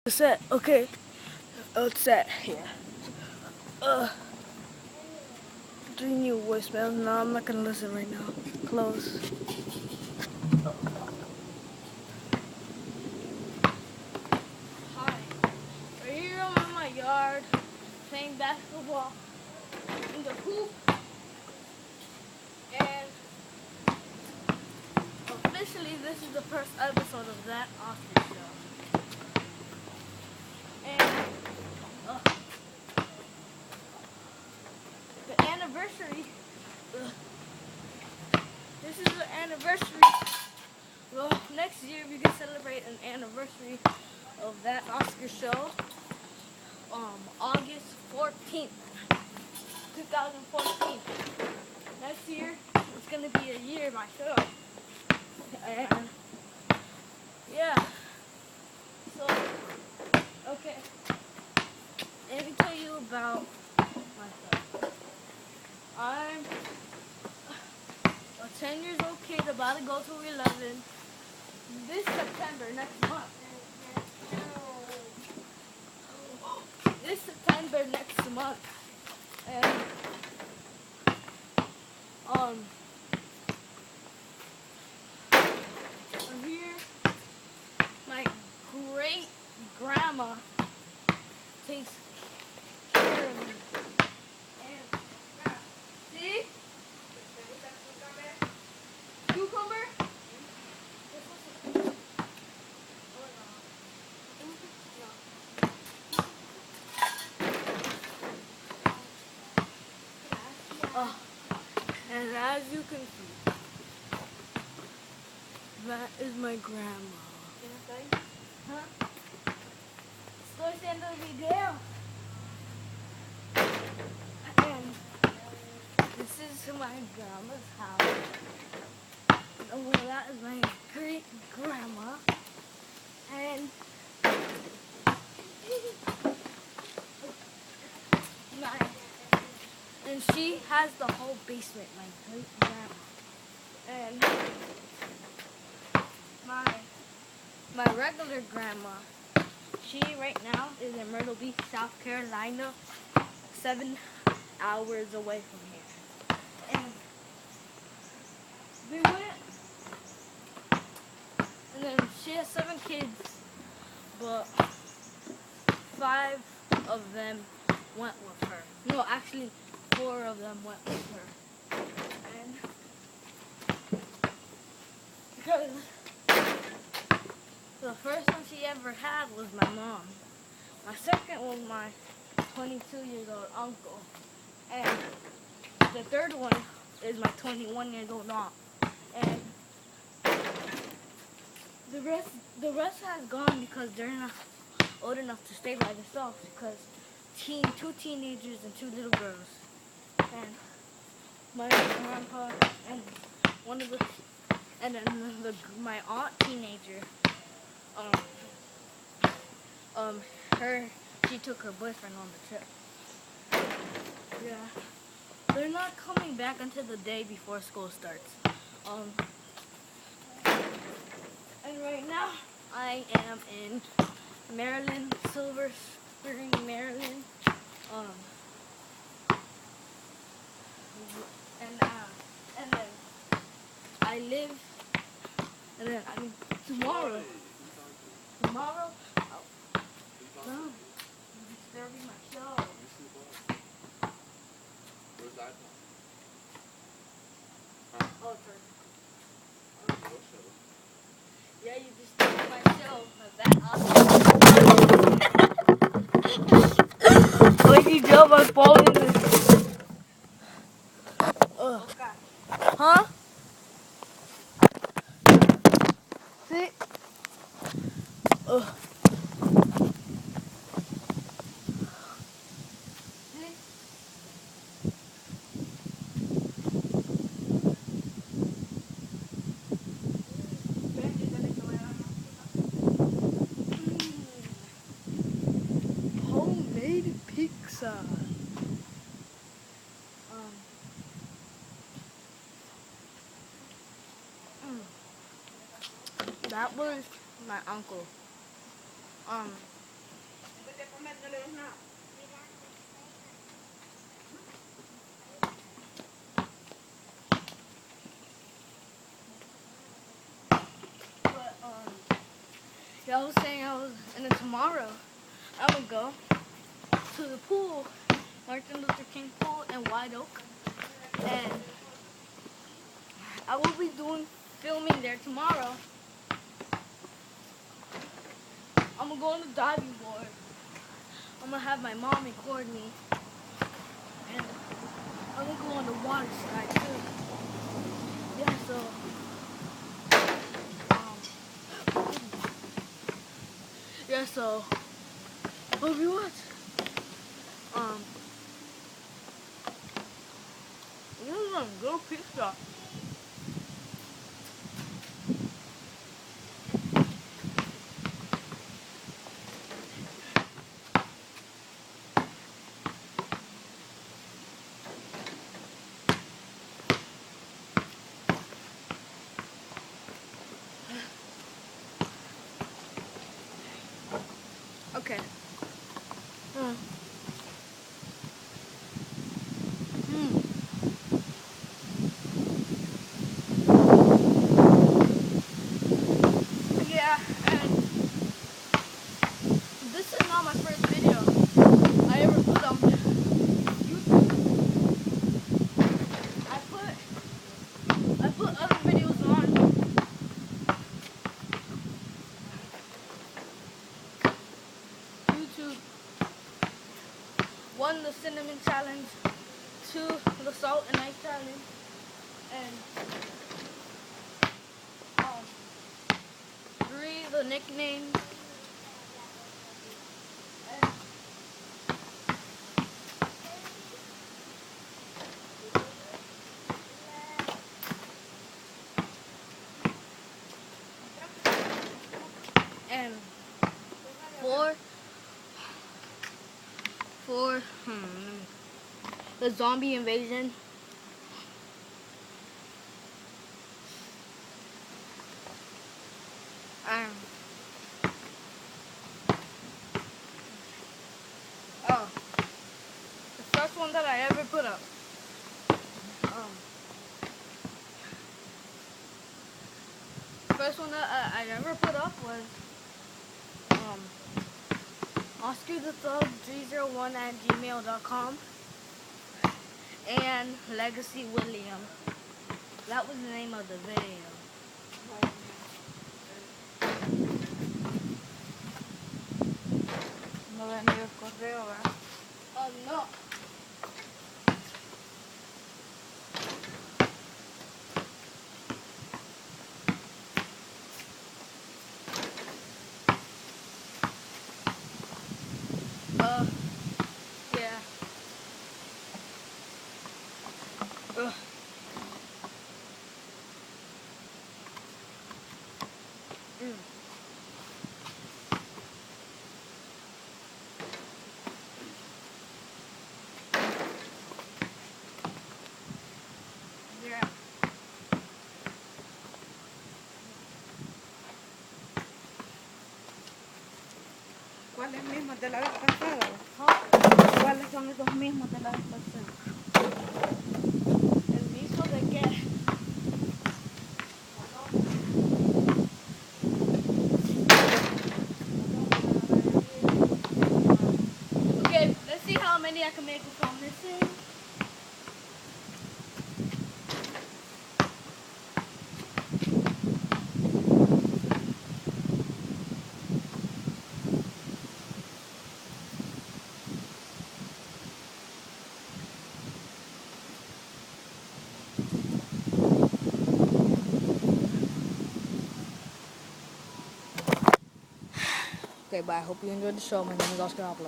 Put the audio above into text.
Set. Okay. Oh, it's set. Yeah. Doing you voicemail. No, I'm not gonna listen right now. Close. Hi. We're here in my yard playing basketball in the hoop, and officially this is the first episode of that Oscar show. And uh, the anniversary. This is the anniversary. Well, next year we can celebrate an anniversary of that Oscar show. August 14th, 2014. Next year, it's gonna be a year of my show. And yeah, so okay. Let me tell you about myself. I'm a 10 years old kid about to go to 11 this September next month. This September next month. And I'm here. My great grandma takes care of me. And see? Cucumber? Oh, and as you can see, that is my grandma. Huh? Estoy haciendo el video. And this is my grandma's house. Oh, well, that is my great grandma. And my, and she has the whole basement, my great grandma. And my regular grandma, she right now is in Myrtle Beach, South Carolina, 7 hours away from here. And we went, and then she has 7 kids, but 5 of them went with her. No, actually, 4 of them went with her. And because the first one she ever had was my mom. My second was my 22-year-old uncle. And the third one is my 21-year-old aunt. And the rest has gone because they're not old enough to stay by themselves, because 2 teenagers and 2 little girls. And my grandpa and one of the and then my aunt teenager, she took her boyfriend on the trip. Yeah, they're not coming back until the day before school starts. And right now I am in Maryland, Silver Spring, Maryland. And then I live, and then tomorrow, I'll, no, you're disturbing my show. Where's that? Oh, yeah, you disturbing my show. That awesome. Like you drove my ball in this. Huh? See? Homemade pizza. That was my uncle. But yeah, I was saying and then tomorrow I'm gonna go to the pool, Martin Luther King pool in White Oak, and I will be doing filming there tomorrow. I'm gonna go on the diving board. I'm gonna have my mom record me, and I'm gonna go on the water slide too. Yeah, so yeah, so hope you watch. This is a good pizza. Okay. Mm. Yeah, and this is not my first video I ever put on YouTube. I put other videos on YouTube. One, the cinnamon challenge. Two, the salt and ice challenge. And three, the nicknames. And four, the zombie invasion. The first one that I ever put up. The first one that I ever put up was OscarTheThug301@gmail.com and Legacy William. That was the name of the video. No venía el correo, ¿verdad? No. Yeah. Yeah. ¿Cuáles mismos de la vez pasada? Huh? ¿Cuáles son esos mismos de la vez pasada? ¿El mismo de qué? Okay, let's see how many I can make from this thing. Okay, bye. I hope you enjoyed the show. My name is Oscar Opera.